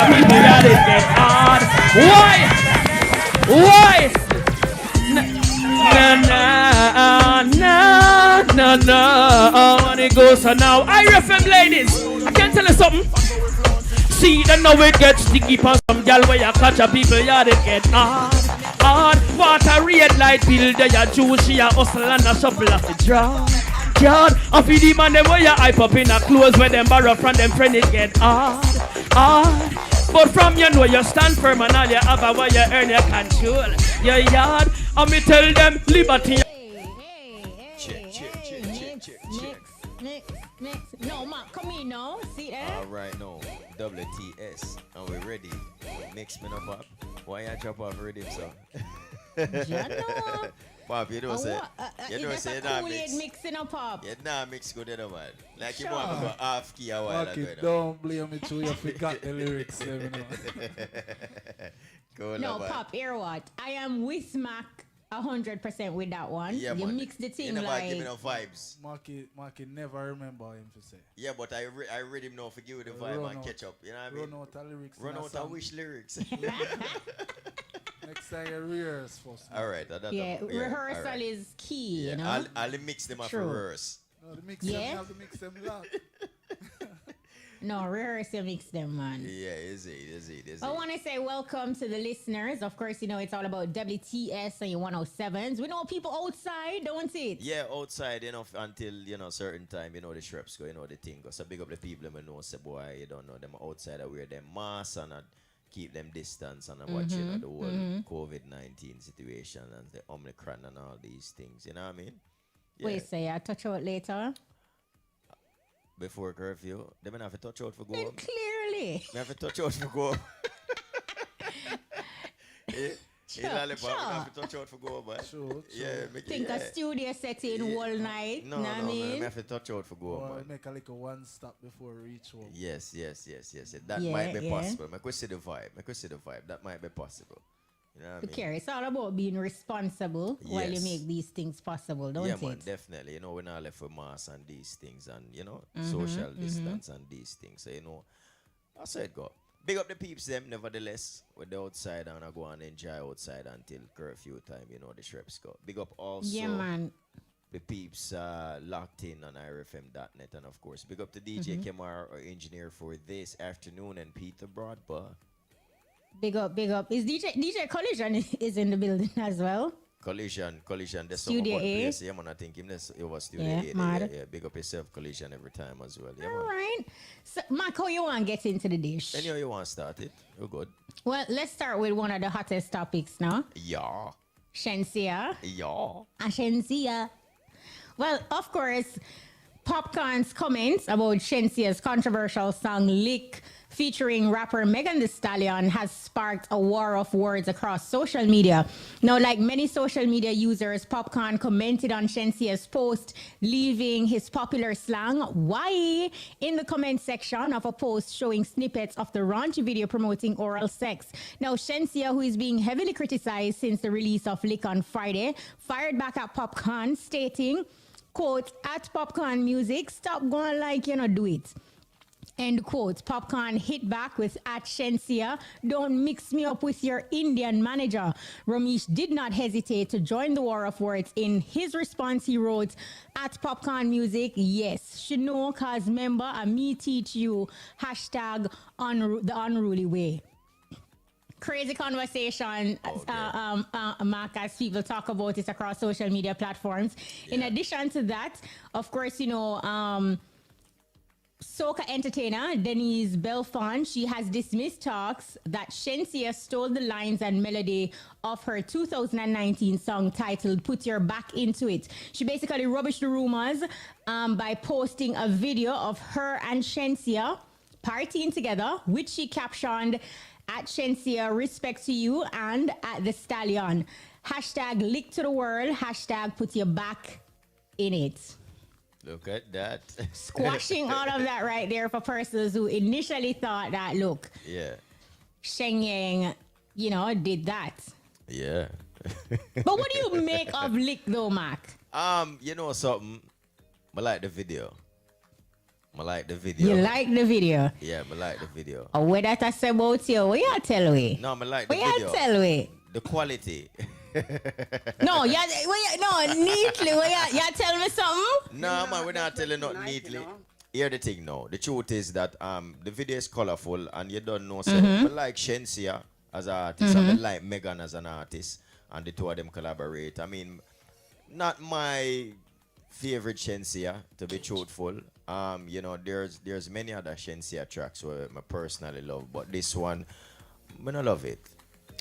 people that it get hard. Why? No. And it goes on now. IRIE FM ladies, I can tell you something. See, then now it gets sticky for some gal where you catch a people, yeah, it get hard. Water, red light bill, there you juice, she a hustle and a shuffle off the draw. God, I feel the man them where you hype up in a clothes where them borrow from them friend it get hard. But from you know you stand firm and all you have a where you earn your control. Your yard, and me tell them liberty. Next. No, Mark, come in now. See that? All right, no. WTS. And we're ready. Mix me up. Why you drop off rhythm, so? Pop, you don't say. You don't say that mix. Mixing up, Pop. Yeah, nah, mix good, man. Like you want to go half key a while ago. Don't blame me too. You forgot the lyrics. Cool, no, Pop, hear what? I am with Mac 100% with that one. Yeah, you mix the thing you never like... give me no vibes. Marky never remember him to say. Yeah, but I read him now for give you the vibe and catch up. You know what I mean? Run out of lyrics. Run out of wish lyrics. Next time you rehearse first. All right. Rehearsal right. is key, you know? I'll mix them up for rehearse. No, the mix them, you have to mix them loud. No, rehearse you mix them, man. Yeah, is it. I want to say welcome to the listeners. Of course, you know, it's all about WTS and your 107s. We know people outside, don't it? Yeah, outside, you know, until, you know, certain time, you know, the shreps go, you know, the thing go. So big up the people that know, say, boy, you don't know, them outside, I wear them masks and keep them distance and watching the whole COVID-19 situation and the Omicron and all these things, you know what I mean? Yeah. Wait, say, I'll touch out later. Before curfew, they may have to touch out for go. Clearly. They have to touch out for go. Have to touch out for go, but Sure. Yeah, think a studio setting all night. No, I have to touch out for go. Or make a little one stop before we reach home. Yes. That might be possible. I could see the vibe. That might be possible. You know what I mean? It's all about being responsible while you make these things possible, don't it? Yeah, man, definitely. You know, we're not left with masks and these things and, you know, social distance and these things. So, you know, that's how it go. Big up the peeps, them, nevertheless. With the outside and I go and enjoy outside until curfew time, you know, the shreps go. Big up also the peeps locked in on IRIFM.net. And, of course, big up to DJ Kemar, our engineer for this afternoon, and Peter Broadbach. Big up. Is DJ Collision is in the building as well? Collision. That's Studio some A. place. Yeah, man, I think him it was Studio A. Yeah, big up yourself, Collision, every time as well. Yeah, all right. So, Mark, how you want to get into the dish? Anyhow, you want to start it? You're good. Well, let's start with one of the hottest topics now. Yeah. Shenseea. Yeah. Shenseea. Well, of course, Popcorn's comments about Shenseea's controversial song Lick featuring rapper Megan Thee Stallion has sparked a war of words across social media. Now, like many social media users, Popcorn commented on Shenseea's post, leaving his popular slang, "Why?" in the comment section of a post showing snippets of the raunchy video promoting oral sex. Now, Shenseea, who is being heavily criticized since the release of Lick on Friday, fired back at Popcorn, stating, quote, "At Popcorn Music, stop going like you know do it." End quote. Popcorn hit back with at Shenseea, "Don't mix me up with your Indian manager." Ramesh did not hesitate to join the war of words. In his response, he wrote, "At Popcorn Music, yes, she know cause member and me teach you, hashtag the unruly way." Crazy conversation, Mark, as people talk about it across social media platforms. Yeah. In addition to that, of course, you know, soca entertainer Denise Belfon, she has dismissed talks that Shenseea stole the lines and melody of her 2019 song titled "Put Your Back Into It." She basically rubbished the rumors by posting a video of her and Shenseea partying together, which she captioned, "At Shenseea, respect to you," and "At the Stallion. Hashtag lick to the world. Hashtag put your back in it." Look at that. Squashing all of that right there for persons who initially thought that, look, Sheng Yang, you know, did that. Yeah. But what do you make of Lick though, Mac? You know something? I like the video. I like the video. You like the video? Yeah, I like the video. Or what that I say about you? What you tell me? No, I like the What video. you tell me? The quality. No, neatly. You tell me something? No, man, we're not telling not neatly. Here the thing now. The truth is that the video is colorful and you don't know. So I like Shensia as an artist and I like Megan as an artist, and the two of them collaborate. I mean, not my favorite Shensia, to be truthful. You know, there's many other Shensia tracks where I personally love, but this one, I don't love it.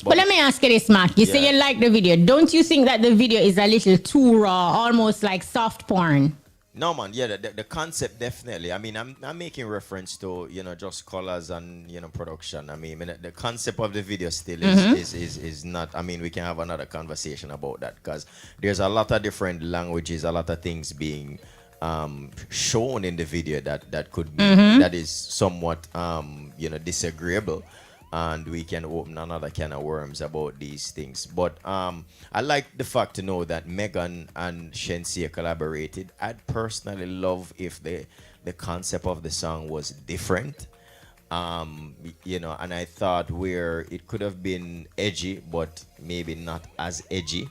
But let me ask you this, Mark. You say you like the video. Don't you think that the video is a little too raw, almost like soft porn? No, man. Yeah, the concept definitely. I mean, I'm making reference to, you know, just colors and, you know, production. I mean, the concept of the video still is not. I mean, we can have another conversation about that because there's a lot of different languages, a lot of things being shown in the video that could be that is somewhat you know, disagreeable. And we can open another can of worms about these things. But I like the fact to know that Megan and Shensia collaborated. I'd personally love if the concept of the song was different. You know, and I thought where it could have been edgy, but maybe not as edgy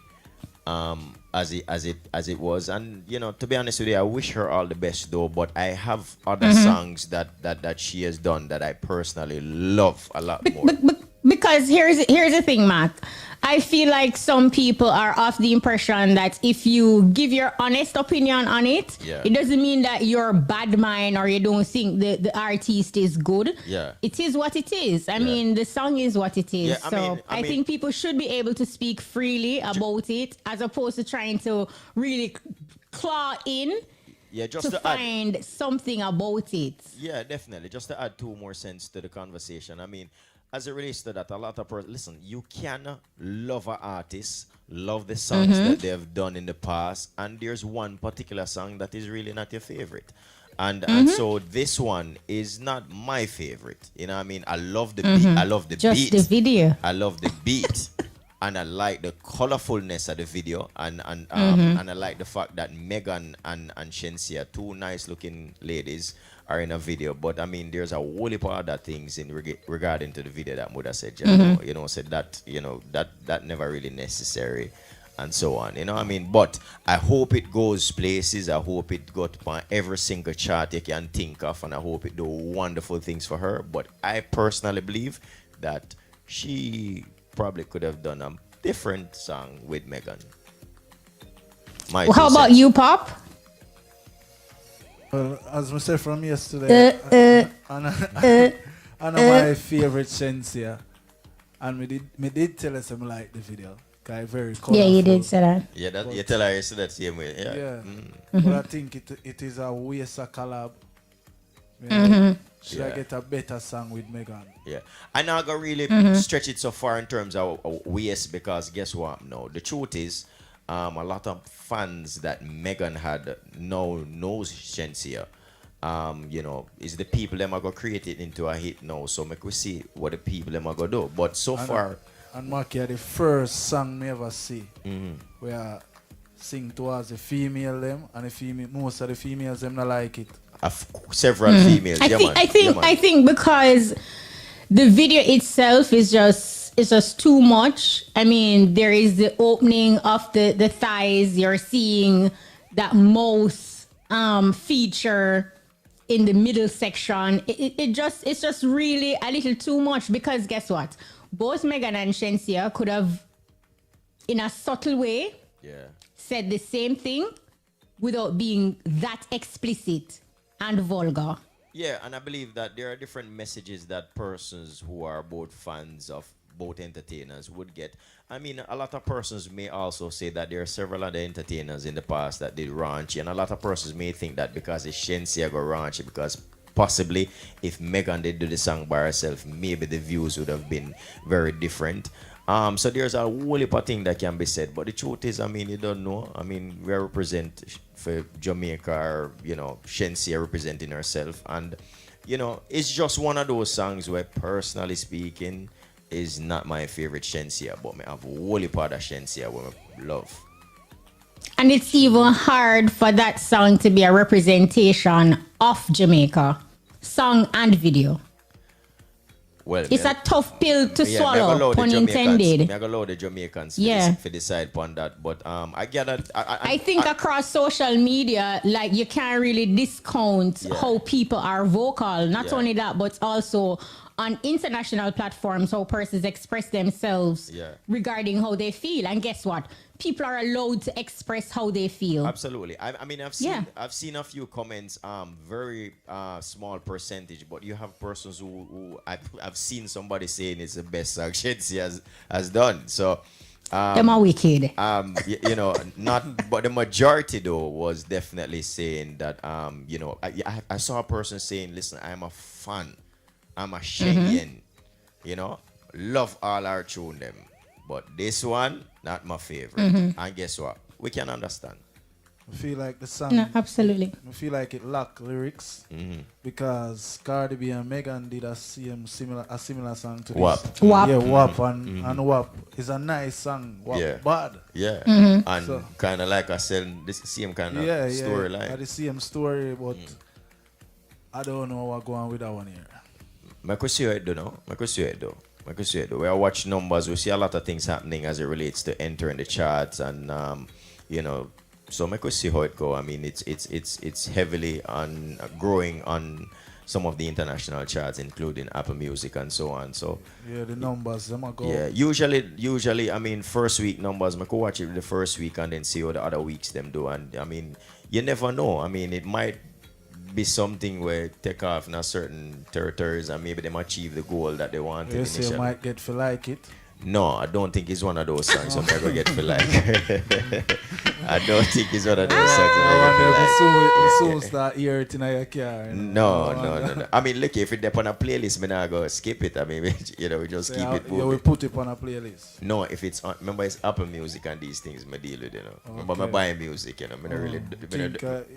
as it was. And you know, to be honest with you, I wish her all the best though. But I have other songs that she has done that I personally love a lot more. Because here's the thing, Mark. I feel like some people are of the impression that if you give your honest opinion on it, it doesn't mean that you're bad mind or you don't think the artist is good. Yeah. It is what it is. I mean, the song is what it is. Yeah, I think people should be able to speak freely about it as opposed to trying to really claw in just to find something about it. Yeah, definitely. Just to add 2 more cents to the conversation. I mean, as it relates to that, a lot of listen, you can love an artist, love the songs that they have done in the past, and there's one particular song that is really not your favorite. And so this one is not my favorite. You know what I mean? I love the beat. I love the Just beat. the video. I love the beat. And I like the colorfulness of the video. And I like the fact that Megan and Shensia, 2 nice looking ladies, are in a video. But I mean, there's a whole heap of other things in regarding to the video that Muda said, you know, said that, you know, that never really necessary and so on. You know what I mean? But I hope it goes places. I hope it got on every single chart you can think of, and I hope it do wonderful things for her. But I personally believe that she probably could have done a different song with Megan. How about you, Pop? Well, as I said from yesterday, and my favorite Shensia, and me did tell us I like the video. Very colorful. Yeah, you did say that. Yeah, you tell her yesterday that same way. Yeah. But I think it is a waste of collab. You know? Should I get a better song with Megan? Yeah. I'm not going to really stretch it so far in terms of waste, because guess what? No, the truth is, a lot of fans that Megan had knows Shensia. You know, is the people them are going to create it into a hit now. So make we see what the people them are going to do. But so far... And Marky, the first song me ever see where sing towards the female them, and most of the females them not like it. Several females. I think because the video itself is just too much. I mean, there is the opening of the thighs. You're seeing that mouth feature in the middle section. It's just really a little too much, because guess what? Both Megan and Shensia could have, in a subtle way, said the same thing without being that explicit and vulgar. Yeah, and I believe that there are different messages that persons who are both fans of both entertainers would get. I mean, a lot of persons may also say that there are several other entertainers in the past that did raunchy, and a lot of persons may think that because it's Shensia go raunchy, because possibly if Megan did do the song by herself, maybe the views would have been very different. So there's a whole heap of thing that can be said, but the truth is, I mean, you don't know. I mean, we represent for Jamaica, or, you know, Shensia representing herself, and you know, it's just one of those songs where, personally speaking, is not my favorite Shensia, but I have a whole heap of other Shensia where I love. And it's even hard for that song to be a representation of Jamaica, song and video. Well, it's a tough pill to swallow, pun intended. I allow the Jamaicans for decide upon that. But I get that. I think across social media, like you can't really discount how people are vocal. Not only that, but also on international platforms, how persons express themselves regarding how they feel. And guess what? People are allowed to express how they feel. Absolutely. I mean, I've seen a few comments, very small percentage, but you have persons who I've seen somebody saying it's the best song Shensi has done. So them are wicked. You know, but the majority though was definitely saying that you know, I saw a person saying, listen, I'm a fan. I'm a Shenyan, you know, love all our tune them. But this one, not my favorite. And guess what? We can understand. I feel like the song. No, absolutely. I feel like it lacked lyrics because Cardi B and Megan did a similar song to WAP. this. WAP. Yeah, WAP and WAP is a nice song. WAP bad. Yeah. And so, kind of like I said, this same kind of storyline. Yeah, the same story, but I don't know what's going on with that one here. I could see it though. We are watching numbers. We see a lot of things happening as it relates to entering the charts, and you know, so I could see how it go. I mean, it's heavily on growing on some of the international charts, including Apple Music and so on. So yeah, the numbers them are go. Yeah, usually, I mean, first week numbers. I could watch it the first week and then see how the other weeks them do. And I mean, you never know. I mean, it might be something where take off in a certain territories and maybe them achieve the goal that they wanted initially. You might get to like it. No, I don't think it's one of those songs I'm ever get to like. I don't think it's one of those songs I soon start hearing it in your car. No. I mean, look, if it's up on a playlist, I go skip it. I mean, you know, we just keep it moving. Yeah, we put it on a playlist. No, if it's on, remember it's Apple Music and these things I deal with, you know. Okay. Remember I buy music, you know.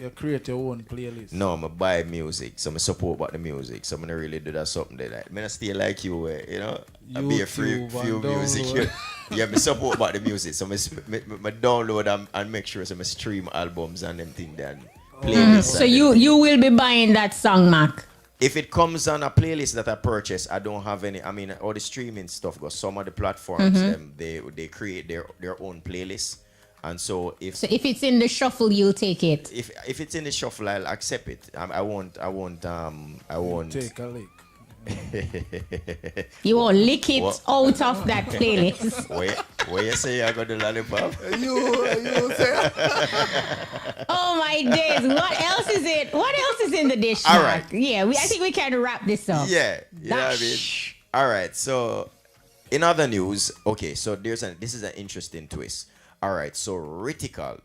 You create your own playlist. No, I buy music, so I support about the music. So I don't really do that something that I stay like you, you know. I be a few music. Yeah, me support about the music. So I download and make sure so I stream albums and them thing then. So you will be buying that song, Mac? If it comes on a playlist that I purchase, I don't have any. I mean, all the streaming stuff goes. Some of the platforms they create their own playlists. And so if it's in the shuffle, you'll take it. If it's in the shuffle, I'll accept it. I won't take a lick. You won't lick it out of that playlist. Where you say I got the lollipop? you say. Oh my days! What else is it? What else is in the dish? All right. Yeah, I think we can wrap this up. Yeah, you know what I mean. All right. So, in other news, okay. So this is an interesting twist. All right. So Ritical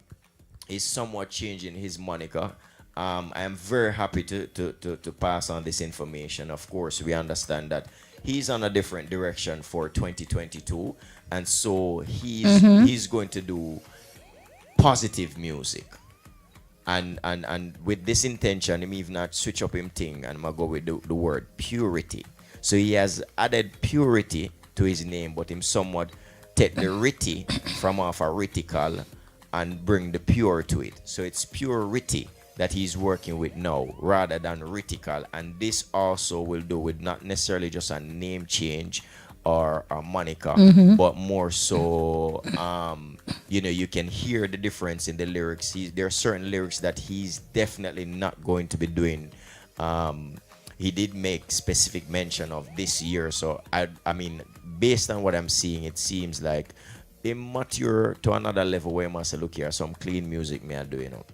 is somewhat changing his moniker. I am very happy to pass on this information. Of course, we understand that he's on a different direction for 2022, and so he's going to do positive music. And with this intention, him even not switch up him thing, and I'm gonna go with the word purity. So he has added purity to his name, but him somewhat take the ritty from off a ritical and bring the pure to it. So it's purity that he's working with now rather than ritical, and this also will do with not necessarily just a name change or a moniker, but more so you know, you can hear the difference in the lyrics. There are certain lyrics that he's definitely not going to be doing. He did make specific mention of this year, so I mean, based on what I'm seeing, it seems like they mature to another level where I must look here, some clean music may I do, you know.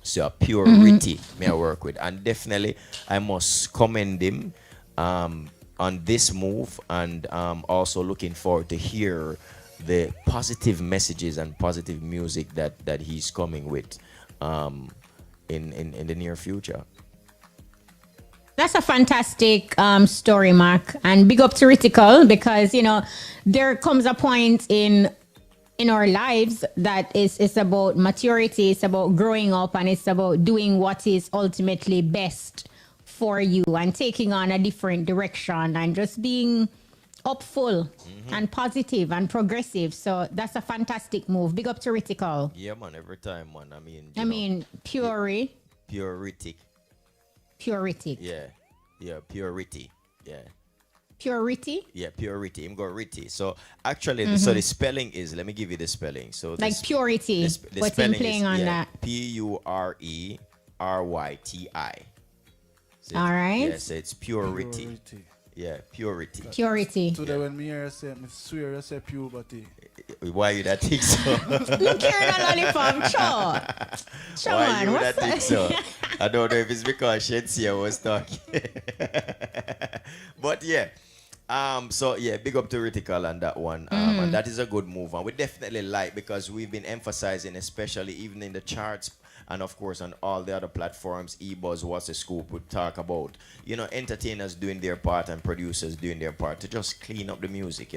So a pure Ritty may I work with, and definitely I must commend him on this move, and also looking forward to hear the positive messages and positive music that he's coming with in the near future. That's a fantastic story, Mark, and big up to Ritical, because you know there comes a point in our lives that it's about maturity, it's about growing up, and it's about doing what is ultimately best for you and taking on a different direction and just being upful and positive and progressive. So that's a fantastic move. Big up to Ritical. Yeah, man, every time, man. I mean, purity. Purity. Purity. Yeah, purity. Yeah. Purity? Yeah, purity. I'm going Riti. So actually, so the spelling is, let me give you the spelling. So like purity. The What's in playing on that? Purity. So all right. Yeah, so it's purity. Yeah, purity. Purity. Today when me hear say, I swear I say puberty. Why you that think so? Look here in a lollipop. Sure. Why you What's that think so? I don't know if it's because Shensia was talking. But yeah. So yeah, big up to Ritical on that one. And that is a good move. And we definitely like, because we've been emphasizing, especially even in the charts and of course on all the other platforms, eBuzz, What's the Scoop, would talk about, entertainers doing their part and producers doing their part to just clean up the music,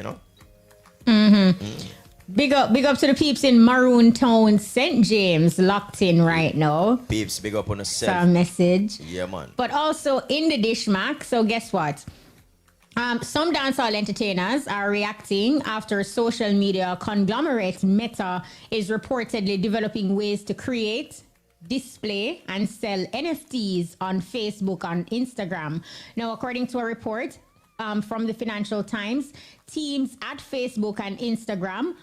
Big up to the peeps in Maroon Town, St. James, locked in right now. Peeps, big up on yourself. Some message. Yeah, man. But also in the dish, Mac. So guess what? Some dancehall entertainers are reacting after social media conglomerate Meta is reportedly developing ways to create, display, and sell NFTs on Facebook and Instagram. Now, according to a report from the Financial Times, teams at Facebook and Instagram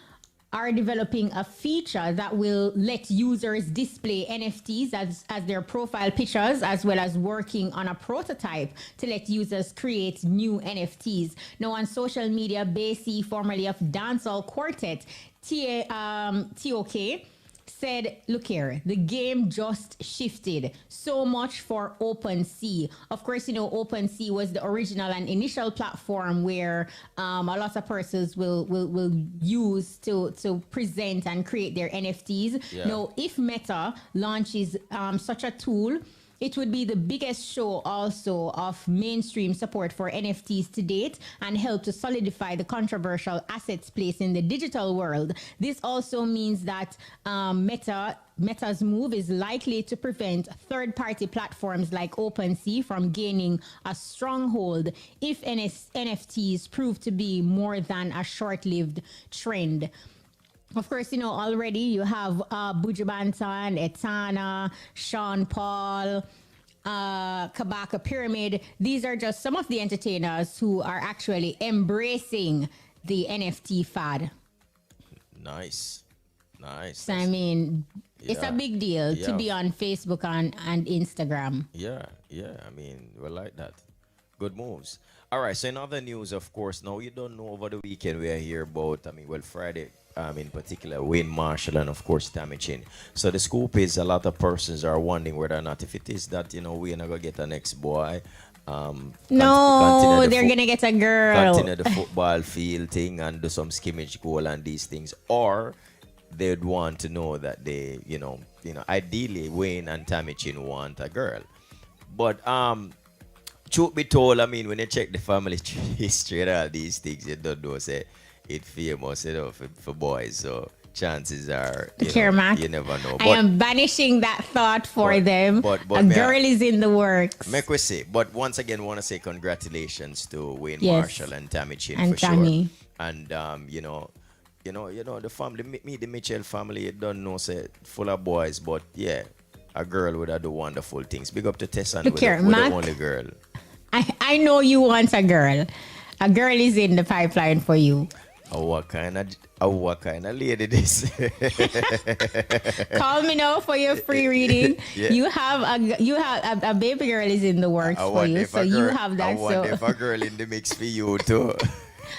are developing a feature that will let users display NFTs as their profile pictures, as well as working on a prototype to let users create new NFTs. Now, on social media, Basie, formerly of Dancehall Quartet, TOK, said, look here, the game just shifted. So much for OpenSea. Of course, OpenSea was the original and initial platform where a lot of persons will use to present and create their NFTs. Yeah. Now, if Meta launches such a tool, it would be the biggest show also of mainstream support for NFTs to date and help to solidify the controversial assets place in the digital world. This also means that Meta's move is likely to prevent third-party platforms like OpenSea from gaining a stronghold if NFTs prove to be more than a short-lived trend. Of course, already you have Buju Banton, Etana, Sean Paul, Kabaka Pyramid. These are just some of the entertainers who are actually embracing the NFT fad. Nice. So, it's a big deal to be on Facebook and Instagram. Yeah. We like that. Good moves. All right, so in other news, of course, now you don't know, over the weekend we are here about, Friday, in particular, Wayne Marshall and, of course, Tammy Chin. So the scoop is a lot of persons are wondering whether or not, if it is that, we're not going to get an ex-boy. No, they're going to get a girl. Continue the football field thing and do some skimmage goal and these things. Or they'd want to know that they, ideally, Wayne and Tammy Chin want a girl. But, truth be told, when you check the family history and all these things, you don't know, say, it's famous, for boys. So chances are, you never know. I am banishing that thought for them. But a girl is in the works. Make we say, but once again, want to say congratulations to Wayne Marshall and Tammy Chin and for Tammy. Sure. And the family, the Mitchell family, you don't know, say, full of boys, but yeah, a girl would have do wonderful things. Big up to Tessan with the only girl. I know you want a girl. A girl is in the pipeline for you. What kind of lady this? Call me now for your free reading. Yeah. You have a baby girl is in the works for you, so you have that. I wonder if a girl in the mix for you too.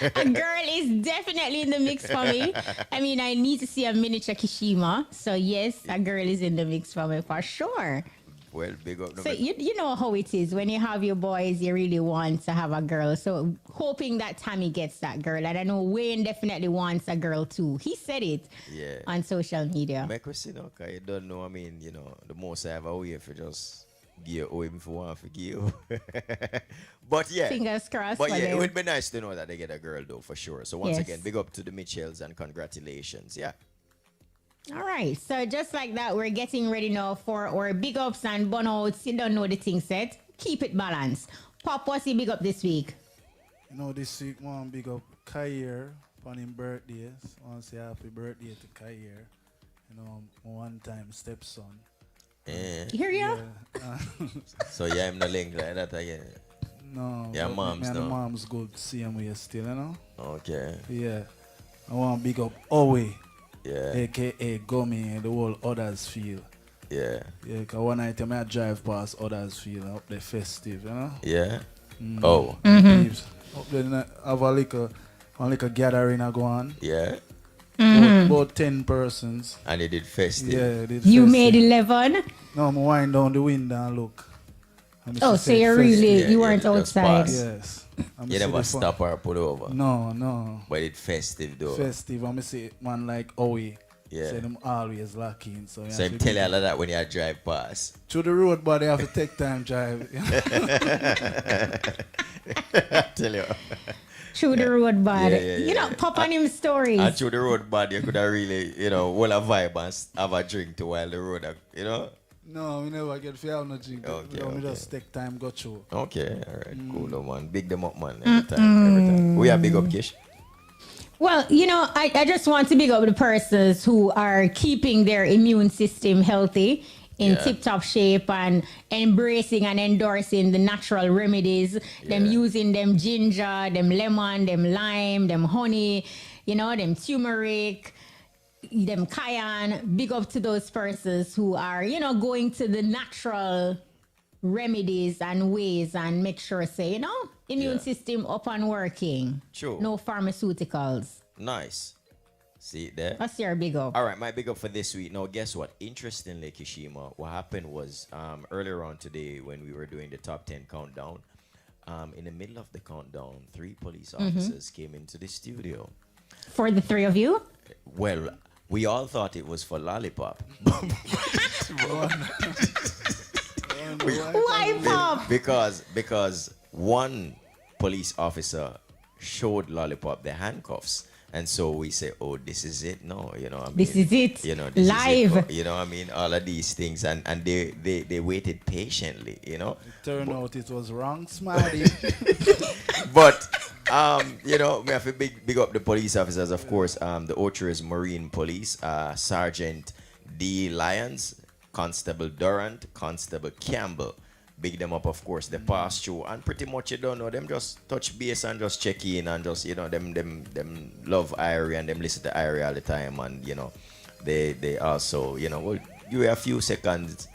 A girl is definitely in the mix for me. I need to see a miniature Kishima. So yes, a girl is in the mix for me for sure. Well, big up. So you know how it is when you have your boys, you really want to have a girl. So hoping that Tammy gets that girl. And I know Wayne definitely wants a girl too. He said it on social media. Make us see, because you don't know, the most I have a way for just give away if you want to give. But yeah. Fingers crossed. But yeah, it would be nice to know that they get a girl though, for sure. So once again, big up to the Mitchells and congratulations. Yeah. All right, so just like that, we're getting ready now for our big ups and burnouts. You don't know the thing set. Keep it balanced. Pop, what's your big up this week? You know, this week, one big up Kair on his birthday. I want to say happy birthday to Kair. You know, my one-time stepson. Hear ya? Yeah. So yeah, I'm not link like that again. No. Yeah, mom's no. Mom's good to see him with you still, you know? Okay. Yeah. I want to big up Owe, Yeah. a.k.a. Gummy, and the whole others feel. Yeah. Yeah, because one night I drive past others feel up the festive, you know? Yeah. Oh. Thieves. Up there, have a little gathering I go on. Yeah. About 10 persons. And they did festive. Yeah, did You festive. made 11? No, I'm wind down the window and look. And Oh, she so said you're festive. really, Yeah, you yeah, weren't just outside. pass. Yes. And You me never see the stop or pull over. No. But it's festive though. Festive. And I see man like Owe. Yeah. Say them always locking. So, So I'm telling you all of that when you drive past. through the road, but they have to take time drive. I tell you. Through the road, bud. Yeah, You know, yeah. pop on him stories. And through the road, bad, you could have really, hold a vibe and have a drink to while the road, No, we never get fair no drink. Okay, We okay. just take time, go through. Okay, all right, cool, though, man. Big them up, man, every time. We are big up, Kish. Well, you know, I just want to big up the persons who are keeping their immune system healthy in Yeah. tip-top shape and embracing and endorsing the natural remedies, them Yeah. using them ginger, them lemon, them lime, them honey, you know, them turmeric, them cayenne. Big up to those persons who are, you know, going to the natural remedies and ways and make sure, say, you know, immune Yeah. system up and working. Sure. No pharmaceuticals. Nice. See it there? That's your big up. All right, my big up for this week. Now, guess what? Interestingly, Kishima, what happened was earlier on today when we were doing the top 10 countdown, in the middle of the countdown, 3 police officers came into the studio. For the three of you? Well, we all thought it was for Lollipop. Why, Pop? because one police officer showed Lollipop the handcuffs. And so we say, oh, this is it. No, I mean, This is it. this is it Live. for- I mean, all of these things. And they waited patiently, It turned out it was wrong, Smarty. But, we have to big up the police officers, of course. The Ocher's Marine Police, Sergeant D. Lyons, Constable Durant, Constable Campbell. Big them up, of course, the pass through. And pretty much, you don't know, them just touch base and just check in and just, them love IRIE and them listen to IRIE all the time. And, they also, will give you a few seconds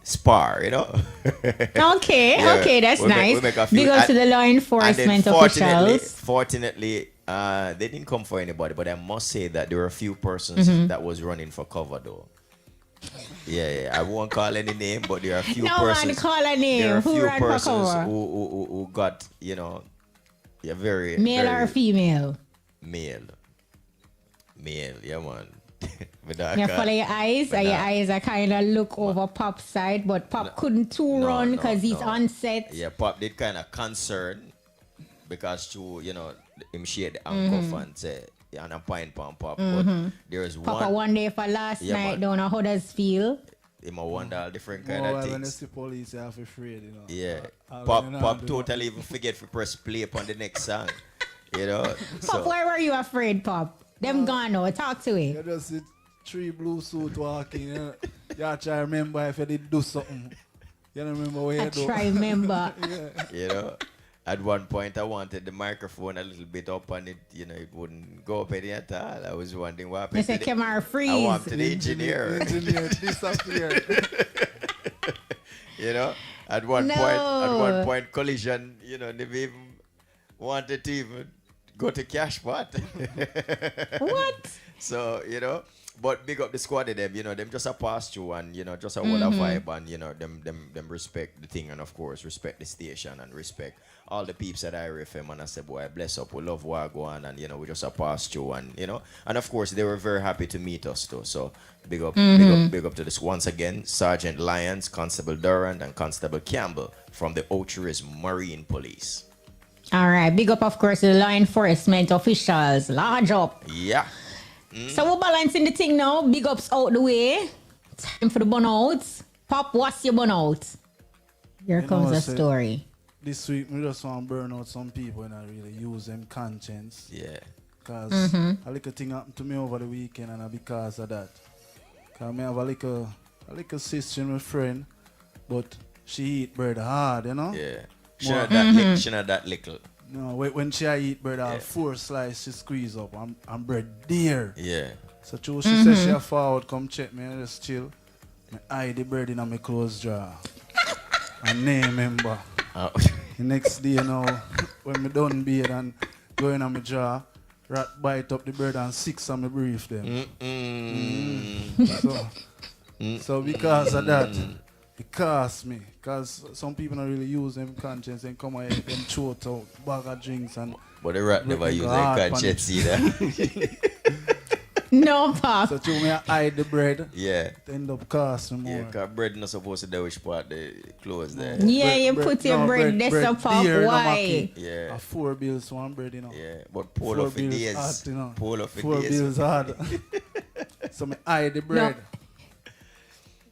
spar, Okay, Yeah, okay, that's we make- nice. we make a few- Big up to and- the law And then enforcement officials. fortunately, they didn't come for anybody, but I must say that there were a few persons that was running for cover, though. Yeah, I won't call any name, but there are a few No persons. man call a There are name. a Who few ran for persons cover? who got, very Male very or female? male, yeah, man. You follow your eyes, and your eyes are kind of look over Pop's side, but Pop couldn't too No, run no, because he's no. on set. Yeah, Pop did kind of concern because him shade the handcuff and say, and a point pump Pop. But there's Papa one day for last Yeah, night, man. don't know how does feel. him a wonder all different kind Well, of when you things. see police, you have to afraid, Yeah, Pop Pop totally even forget to press play upon the next song. Pop, So why were you afraid, Pop? Them gone now. Talk to You it. just see 3 blue suit walking. You try to remember if you did do something. You don't remember what I you do. try remember. at one point I wanted the microphone a little bit up and it wouldn't go up any at all. I was wondering what happened. They say camera I freeze. wanted the engineer. Engineer disappeared. At one No. point collision, they even wanted to even go to cash pot. What? So, but big up the squad of them, them just a pass through and, just a whole vibe and, them respect the thing and, of course, respect the station and respect all the peeps at IRIE FM. And I said, boy, bless up, we love what go on and, we just a pass through and, and, of course, they were very happy to meet us, too. So, big up to this once again, Sergeant Lyons, Constable Durant, and Constable Campbell from the Ocher's Marine Police. All right. Big up, of course, to the law enforcement officials. Large up. Yeah. So we're balancing the thing now. Big ups out the way. Time for the bun outs. Pop, what's your bun out? Here comes a story. this week, we just want to burn out some people and I really use them conscience. Yeah. Because a little thing happened to me over the weekend and because of that. Because I have a little sister and my friend, but she eat bread hard, you know? Yeah. She not that she not that little. No, when she eat bread, all 4 slices she squeeze up and bread there. Yeah. So she said she a forward, come check me and just chill. I hide the bread in my clothes drawer. And name member. The next day, you know, when me done beard and go in my jar, rat bite up the bread and 6 of me brief them. So because of that, it cost me. Because some people don't really use them conscience and come out and throat out bag of drinks and. But the rat never use their conscience either. No, Pop. So to me, I hide the bread. Yeah. It end up costing more. Yeah, because bread not supposed to do which part the clothes there. Yeah, you put your bread there, so Pop. Why? Yeah. 4 bills, 1 bread, you know. Yeah, but pull off the days. Hard, you know. Pull off the 4 days. bills hard. So I hide the bread. No.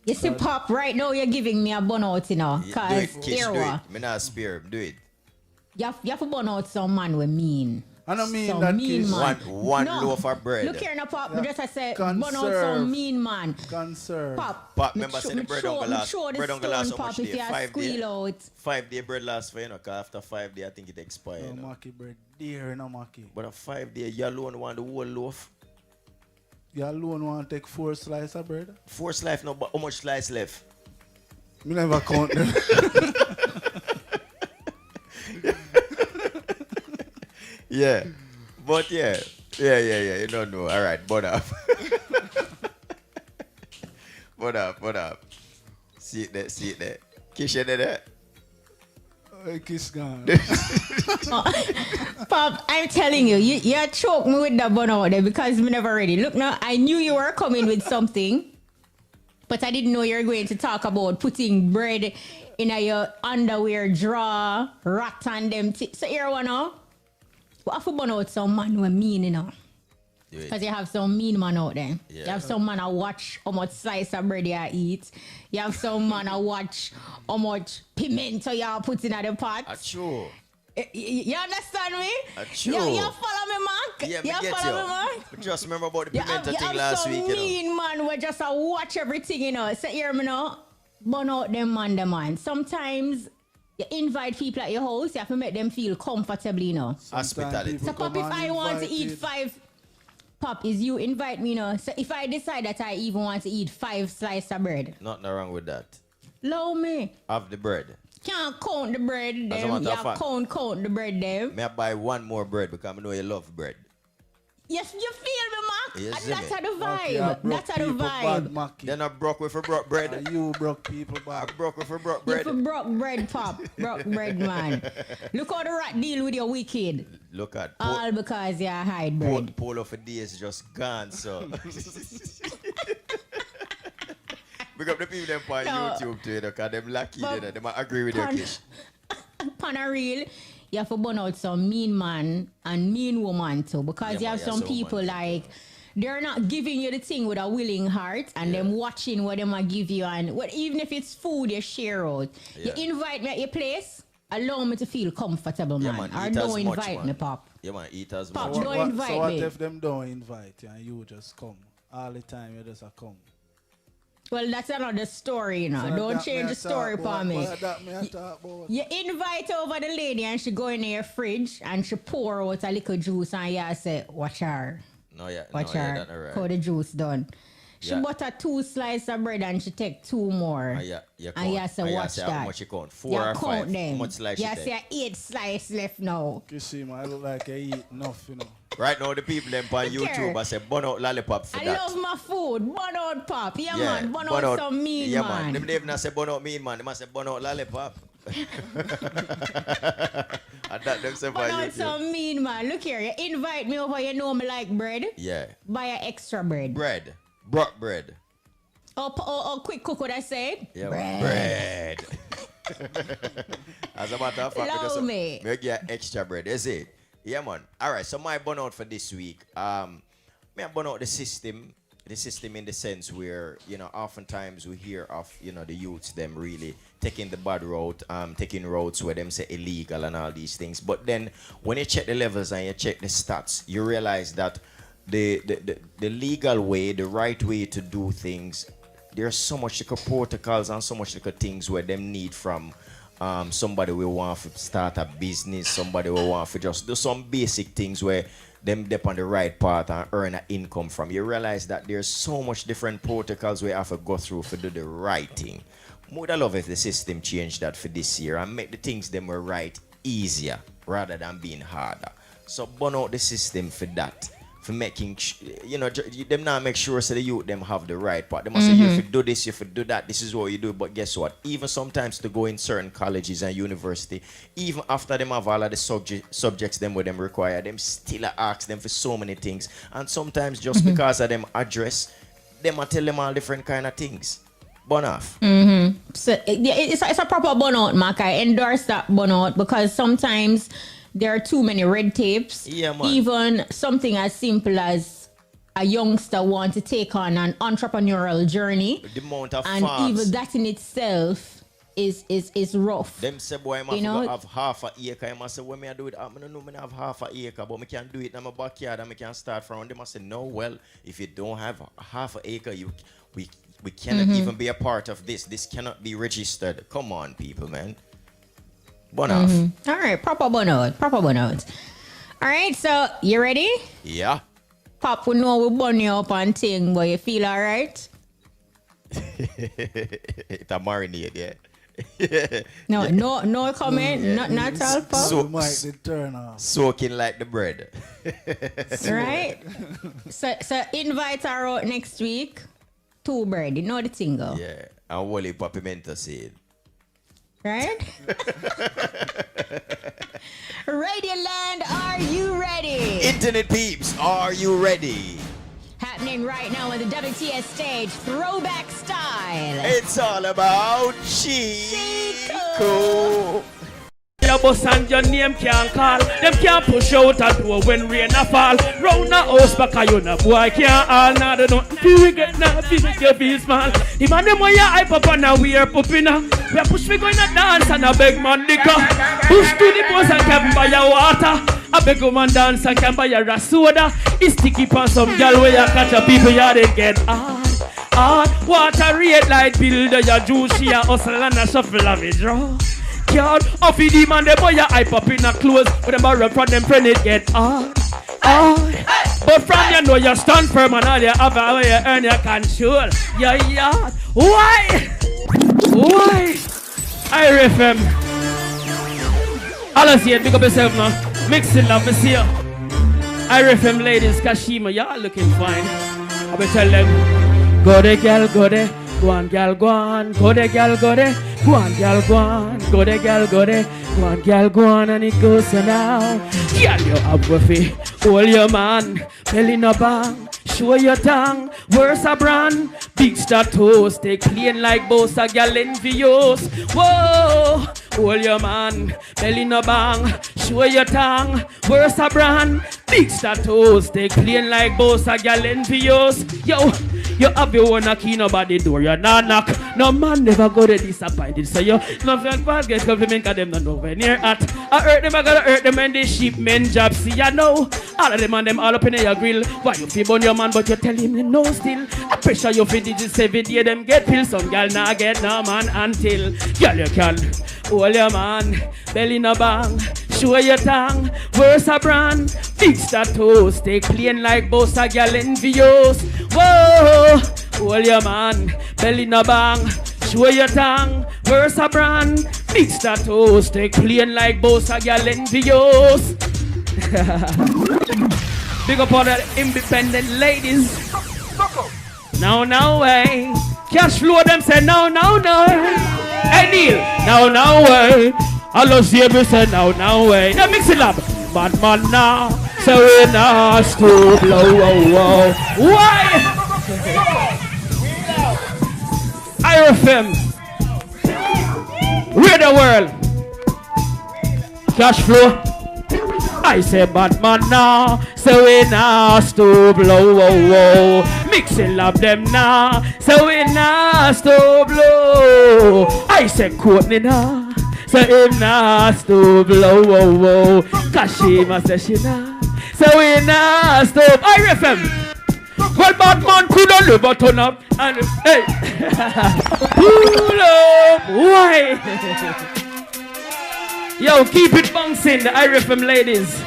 You see, Pop, right now you're giving me a bun out, you know. Do Because it, Kish, do it. Me not spare him, do it. you have to bun out some man we mean. I don't mean some that mean Kish. man. One loaf of bread. Look here now, Pop. Yeah. Just I said, Conserve. bun out some mean man. Conserve. Pop, Remember saying the bread don't go last. Bread don't go last so much day. 5 days. Out. 5 day bread lasts for you know, cause after 5 days I think it expires. No, You know? Maki bread. Dear, no Maki. But a 5 day, you alone want the whole loaf. You alone want to take 4 slices of bread? 4 slices no, but how much slice left? Me never count them. Yeah. But yeah, you don't know. All right, but up. But up. See it there. Kisha there. Kiss gone. Pop, I'm telling you, you choke me with that bun out there because me never ready. Look now, I knew you were coming with something, but I didn't know you were going to talk about putting bread in your underwear drawer, rat and them. So here one now. What if you bun out some man who mean, you know? Because you have some mean man out there. Yeah. You have some man who watch how much slice of bread you eat. You have some man who watch how much pimento you put in the pot. Achoo. You understand me? Achoo. You follow me, Mark? Yeah, you me get follow you. me, Mark? Just remember about the You pimento have thing last some week, you know. mean man who just watch everything, you know. So hear me now. Burn out them man. Sometimes you invite people at your house, you have to make them feel comfortable, you know. Hospitality. So, Pop, if I want to eat 5, Pop, is you invite me, you know. So, if I decide that I even want to eat 5 slices of bread, Nothing wrong with that. allow me. Have the bread. Can't count the bread, As a them. matter You of fact. count the bread, them. May I buy 1 more bread because I know you love bread. Yes, you feel me, Mark? Yes, And that's me. how the Okay, vibe. That's how the Bad, vibe. Maki. Then I broke with a broke bread. And you broke people I bad. broke with a broke You bread. for broke bread, Pop. Broke bread, man. Look how the rat deal with your wicked. Look at All because you hide bread. Pole of a day is just gone, so. Pick up the people them on No. YouTube too, you know, because them lucky, you But know, they might agree with your pan- Kish. Pan a real, you have to burn out some mean man and mean woman too. Because Yeah, you man, have yeah, some so people man. like, they're not giving you the thing with a willing heart and them watching what they might give you. And what, even if it's food you share out, Yeah. you invite me at your place, allow me to feel comfortable, Yeah, man. man, Or eat don't as much, invite man. me, Pop. Yeah, man, eat as Pop, much. don't man. invite So what me. if them don't invite you and you just come? All the time you just a come. Well, that's another story, you know. So Don't that change me the a story talk for about- me. what that me a talk about? You invite over the lady and she go in your fridge and she pour out a little juice and you say, watch her. No, yeah, Watch no, her. yeah, that's How right. the juice done. She Yeah. butter 2 slices of bread and she take 2 more. Yeah, you And you count. say, And you watch say that. how much you count? 4 You or count 5? How them. much slice You you take? say 8 slices left now. You see, man, I look like I eat enough, you know. Right now, the people them on Look YouTube, here. I say, burn out lollipop for I that. love my food. Burn out, Pop. Yeah, man. Burn burn out some mean, yeah, man. Them even not say burn out mean, man. They must say burn out lollipop. And that them say on Burn out YouTube. some mean, man. Look here. You invite me over. You know me like bread. Yeah. Buy an extra bread. Bread. Brock bread. Oh, quick cook what I said. Yeah, bread. As a matter of fact, Allow because me. me get extra bread. Is it? Yeah, man. All right. So my burn out for this week. Me I burn out the system the system in the sense where, oftentimes we hear of, the youths, them really taking the bad route, taking roads where them say illegal and all these things. But then when you check the levels and you check the stats, you realize that the legal way, the right way to do things, there's so much like protocols and so much like things where them need from somebody will want to start a business, somebody will want to just do some basic things where them dip on the right path and earn an income from. You realize that there's so much different protocols we have to go through to do the right thing. Would I love if the system changed that for this year and make the things them were right easier rather than being harder. So burn out the system for that. For making, them now make sure so the youth them have the right part. They must say, if you do this, if you do that, this is what you do. But guess what? Even sometimes to go in certain colleges and university, even after them have all of the subjects them with them require, them still ask them for so many things. And sometimes just because of them address, them I tell them all different kind of things. Burn off. So it's a proper burnout, Mark. I endorse that burnout because sometimes there are too many red tapes. Yeah, man. Even something as simple as a youngster want to take on an entrepreneurial journey. The amount of and farms. even that in itself is rough. Them say, boy, I have half a acre. I must say, when I do it, I don't know I have half a acre, but I can do it in my backyard and I can start from. They must say, no, well, if you don't have half an acre, we cannot even be a part of this. This cannot be registered. Come on, people, man. Burn off. All right, proper burnout. All right, so you ready? Yeah. Pop, we know we burn you up and thing, but you feel all right? It's a marinade, yeah. No comment, not all, Pop. So might turn off. Soaking like the bread. Right? So invite her out next week. 2 bread, you know the thing go. Yeah, and Wally Papimento seed. Right? Radioland, are you ready? Internet peeps, are you ready? Happening right now on the WTS stage, throwback style. It's all about Chico. Your boss and your name can't call. Them can't push out a door when rain a fall. Round the house back a you no boy can't all. Now they don't feel we get now feel make you feel small. The man them want you hype up and we are popping up. We a push we going to dance and a beg man liquor. Push to the boss and can buy your water. A beg woman dance and can buy your soda. It's sticky pan some girl where you catch a people ya they get hard. Water rate light bill the ya juice she a hustle and a shuffle of it draw. Yard off the man, the boy hype up in a clothes. But them borrow from them friend it get hard. But from you know you stand firm and all you have where you earn your control. Yeah. Why? IRIE FM. I'll see it, pick up yourself now. Mixing love, I see you. IRIE FM ladies, Kashima, y'all looking fine. I will tell them, go there, girl, go there. Go on, girl, go on. Go there, girl, go there. Go on, girl, go on. Go there, girl, go there. Go on, girl, go on. And it goes so now. Girl, you have a fee. Hold your man. Belly no bang. Show your tongue. Where's a brand? Big star toes. Stay clean like boss. A girl envious. Whoa. Hold your man. Belly no bang. Show your tongue. Where's a brand? Big star toes. Stay clean like boss. A girl envious. Yo. You have your one key, nobody door, you not knock. No man never go to disappointed. So you nothing bad get compliment cause them not nowhere near at. I hurt them, I gotta hurt them and they sheep men job. See ya know. All of them and them all up in your grill. Why you feel on your man but you tell him no still. I pressure you for digits every day them get pills. Some girl nah get no man until. Girl you can hold your man. Belly no bang. Show your tongue. Where's a brand? Fix that toe. Stay clean like boss a girl envious. Whoa. Hold your man, belly no bang. Show your tongue, where's a brand? Fix that toe, stay clean like boss a girl envious. Big up all the independent ladies. No way. Cash flow them say no. Hey Neil, no way. I love see me say no way. Now mix it up. Bad man now, so we not to blow. Why? IRIE FM, read the world. Cash flow. I say Batman now, so we now stop blow, whoa, whoa. Mixing up them now, so we now stop blow. I say Courtney now, so him now stop blow, whoa, whoa. Kashima say she now, so we now stop. IRIE FM. Well, Batman couldn't live a turn up and hey, pull up, why? Yo, keep it bouncing, the IRIE FM ladies.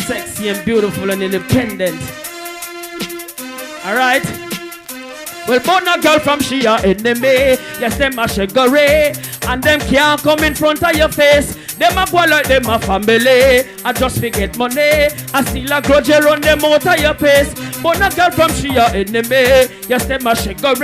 Sexy and beautiful and independent. Alright? Well, born a girl from Shia enemy. Yes, them a sugar. And them can't come in front of your face. Them a go like them a family. I just forget money. I still a grudge around them out of your face. Born a girl from Shia enemy. Yes, them a sugar.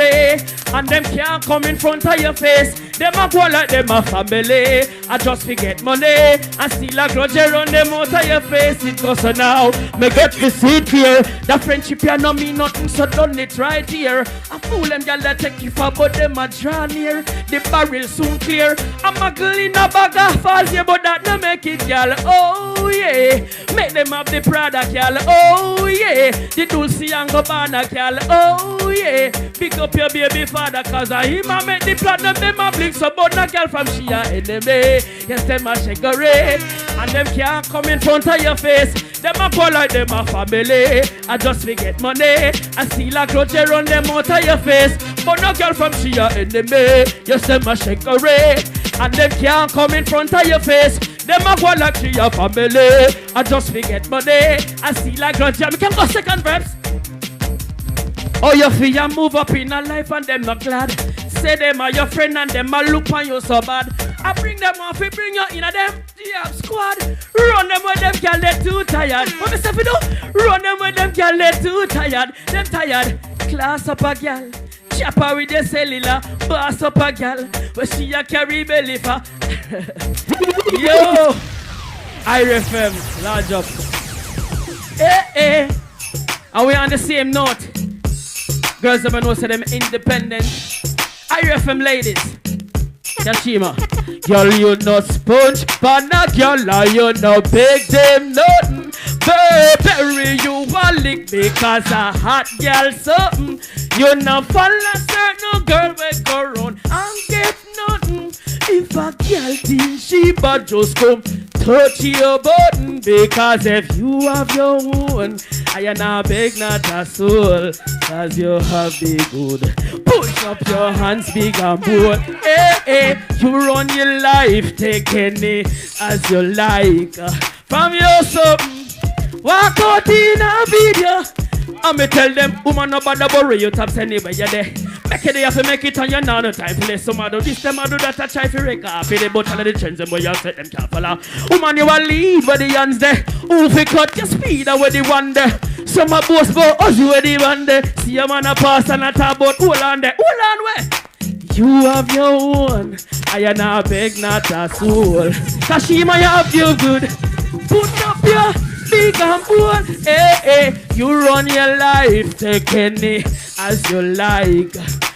And them can't come in front of your face. Them a go like them a family. I just forget money. I still a grudge around them out of your face. It goes so now. Me get the seat here. The friendship here no mean nothing, so done it right here. I fool them y'all that take you for, but them a draw near. The barrel soon clear. I'm a girl in a bag of falls, yeah, but that no make it, y'all. Oh yeah, make them have the product, y'all. Oh yeah, the Dulce and Gabbana, y'all. Oh yeah, pick up your baby father, cause I him a make the platinum, them a blink, so but a girl from Shia enemy. Yes, them a sugar, and them can't come in front of your face. Them a go like them a family. I just forget money. I still a grudge around them out of your face. But no girl from Shia enemy. Yes, them a sugar, and them can't come in front of your face. Them a go like Shia family. I just forget money. I still a grudge. We can go second verse. Oh, you feel you move up in a life and them not glad. Say them are your friend and them a look on you so bad. I bring them off, we bring you in a them GM squad. Run them with them girl, they too tired. What me say for do? Run them with them girl, they too tired. Them tired. Class up a girl. Chopper with the cellular. Boss up a girl. Where she a carry belly for. Yo. IRIE FM. Large up. And we on the same note. Girls never know say them independent. IRIE FM ladies. Yashima. Girl, you no sponge, but not girl, you no big them nothing. Burberry, you a lick because a hot girl something. You no follow certain girl we go round and get nothing. If a girl think she but just come touch your button, because if you have your own, I am not beg not a soul, cause you have the good. Push up your hands big and bold. You run your life, take any as you like. From your something, walk out in a video. I'ma tell them, woman, no bother worry, you taps anywhere you're there. Make it, you have to make it on your now, no time for this. Some do this, them do that, I try to wreck up. They both all of the trends, and boy, you set them can't follow. Woman, you a lead where the hands there. Who fi cut your speed, where the one there. Some a boast about us, where the one there. See a man a pass and a talk about, hold on there, hold on where. You have your own, I am not beg, not a soul. Kashima, you have your good. Put up your big and bold. You run your life, take any as you like.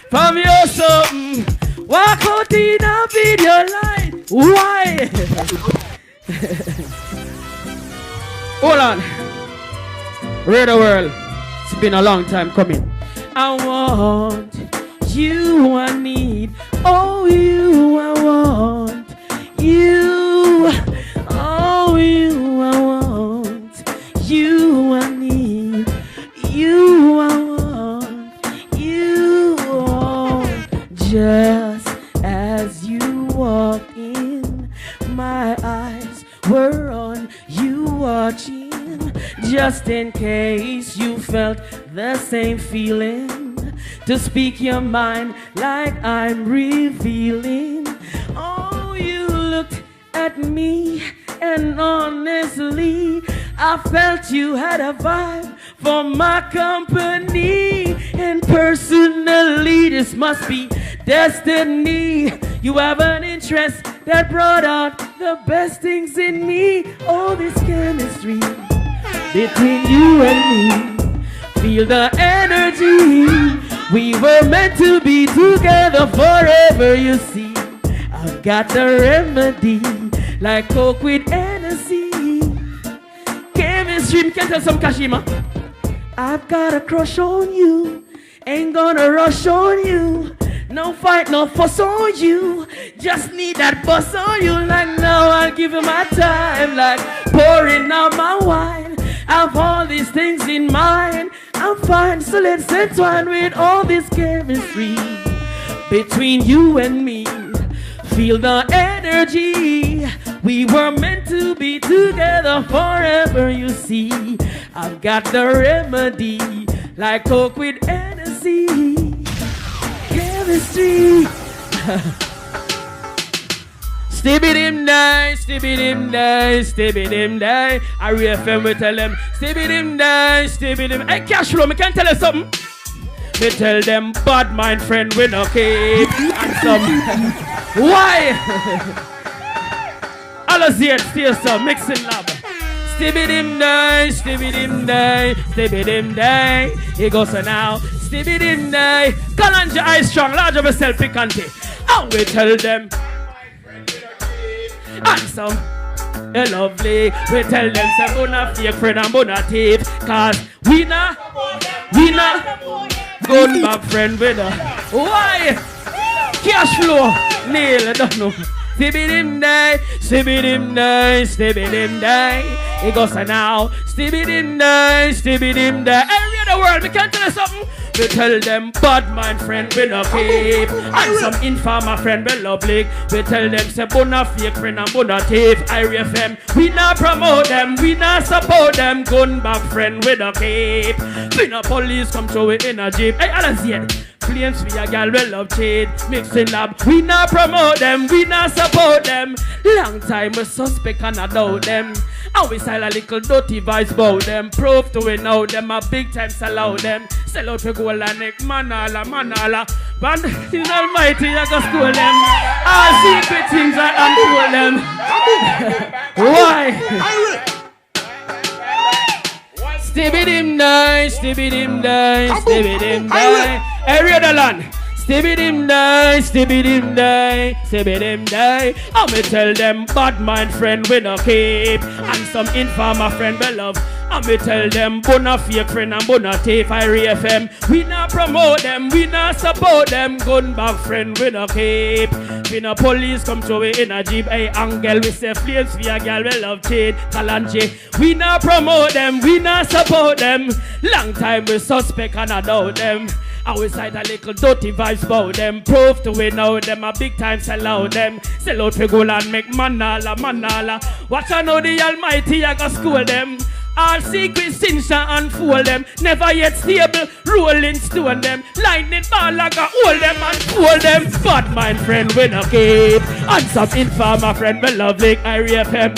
From your something, walk out in a video line. Why? Hold on. Radio world, it's been a long time coming. I want you, I need, oh you, I want you, oh you, I want you, I need, you, I want you, just as you walk in, my eyes were on you watching, just in case you felt the same feeling. To speak your mind like I'm revealing. Oh, you looked at me and honestly I felt you had a vibe for my company. And personally this must be destiny. You have an interest that brought out the best things in me. Oh, this chemistry between you and me. Feel the energy. We were meant to be together forever, you see. I've got the remedy, like Coke with Hennessy. can tell some Kashima. I've got a crush on you. Ain't gonna rush on you. No fight, no fuss on you. Just need that buzz on you. Like now I'll give you my time. Like pouring out my wine. I've all these things in mind. I'm fine, so let's entwine with all this chemistry between you and me. Feel the energy. We were meant to be together forever, you see. I've got the remedy, like Coke with Hennessy. Chemistry. Stibby-dim die, stibby-dim die, stibby-dim die. IRIE FM we tell them, stibby-dim die, stibby-dim. Hey, cash flow, me can tell you something. Me tell them, bad mind friend, we no keep. And some, why? All of it, still some, mixing lab. Stibby-dim die, stibby-dim die, stibby-dim die. He goes so now, stibby-dim die. Kalanja eye strong, large of yourself, picanty. And we tell them, handsome, you're lovely. We tell them say bona fake friend and bona thief. Cause we not good back friend with her. Why? Cash flow, Neil, I don't know. Stibby-dim die, stibby-dim die, stibby-dim die. He goes now, stibby-dim die, stibby-dim die. Every other world, we can tell you something. We tell them bad mind friend we no keep. And some informer friend we lovely. We tell them say bona fake friend and bona thief. IRIE FM, we not promote them, we not support them. Gun back friend we no keep. We no police come throw it in a jeep. Hey, Alan's here. Claims we a gal we love cheat. Mixing lab, we not promote them, we not support them. Long time we suspect and I doubt them. And we style a little dirty vibes about them. Proof to we know them a big time sell out them. Sell out to gold and neck manala. But in Almighty I go school them. All secret things I unfold them. Why? Stibby-dim die, stibby-dim die, stibby-dim die. Every other land. Stibby-dim die, stibby-dim die, stibby-dim die. I me tell them bad mind friend we no keep. And some informer friend we love. I me tell them bona fake friend and bona thief. IRIE FM, we not promote them, we not support them. Gun back friend we no keep. We no police come to we in a jeep. Hey, angel we say flames for a girl we love cheat. Kalanji, we not promote them, we not support them. Long time we suspect and I doubt them. I always cite a little dirty vibes about them. Proof to we know them a big time sell out them. Sell out to go and make manala. Watch I know the Almighty I go school them. All secret sins and unfold them. Never yet stable, rolling stone them. Lightning ball I go hold them and fold them. Bad mind friend we no keep. And some informer friend we love like IRIE FM.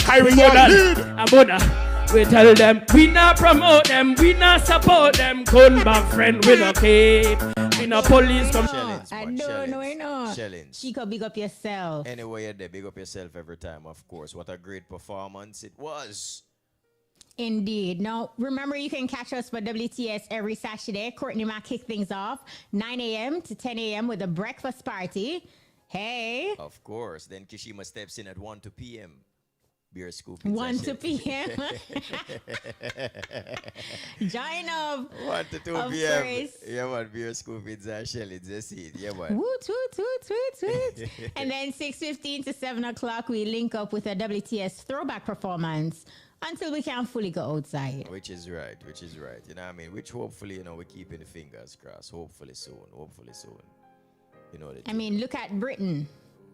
Mona. We tell them, we not promote them, we not support them. Gun back friend, we no keep. We no police come. I know. Chico, big up yourself. Anyway, you're there, big up yourself every time, of course. What a great performance it was. Indeed. Now, remember you can catch us for WTS every Saturday. Courtney might kick things off 9 a.m. to 10 a.m. with a breakfast party. Hey. Of course. Then Kishima steps in at 1 to p.m. Beer scoop. 1 to p.m. Join up. 1 to 2 p.m. Yeah, man. Beer scoop in Shell. It's a seed. Yeah, man. Woo, toot. And then 6:15 to 7 o'clock, we link up with a WTS throwback performance until we can fully go outside. Which is right. You know what I mean? Which hopefully, you know, we're keeping the fingers crossed. Hopefully soon. You know I mean, look at Britain.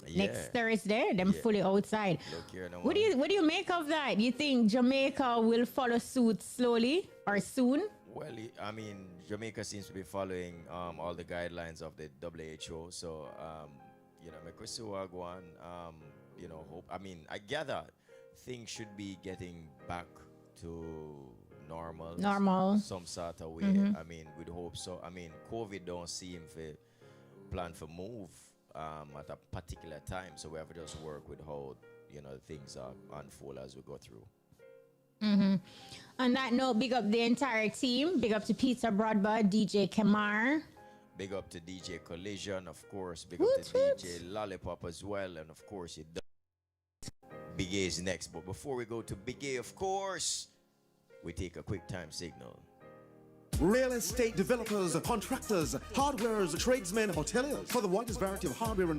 Yeah. Next Thursday, them fully outside. What do you make of that? You think Jamaica will follow suit slowly or soon? Well, I mean, Jamaica seems to be following all the guidelines of the WHO. So, you know, Mekosua go on, you know, hope. I mean, I gather things should be getting back to normal. Some sort of way. I mean, we'd hope so. I mean, COVID don't seem to plan for move. At a particular time, so we have to just work with how, you know, things unfold as we go through. On that note, big up the entire team. Big up to Pizza Broadbud, DJ Kamar. Big up to DJ Collision, of course. Big up to DJ Lollipop as well, and of course Big A is next. But before we go to Big A, of course, We take a quick time signal. Real estate developers, contractors, hardwares, tradesmen, hoteliers. For the widest variety of hardware and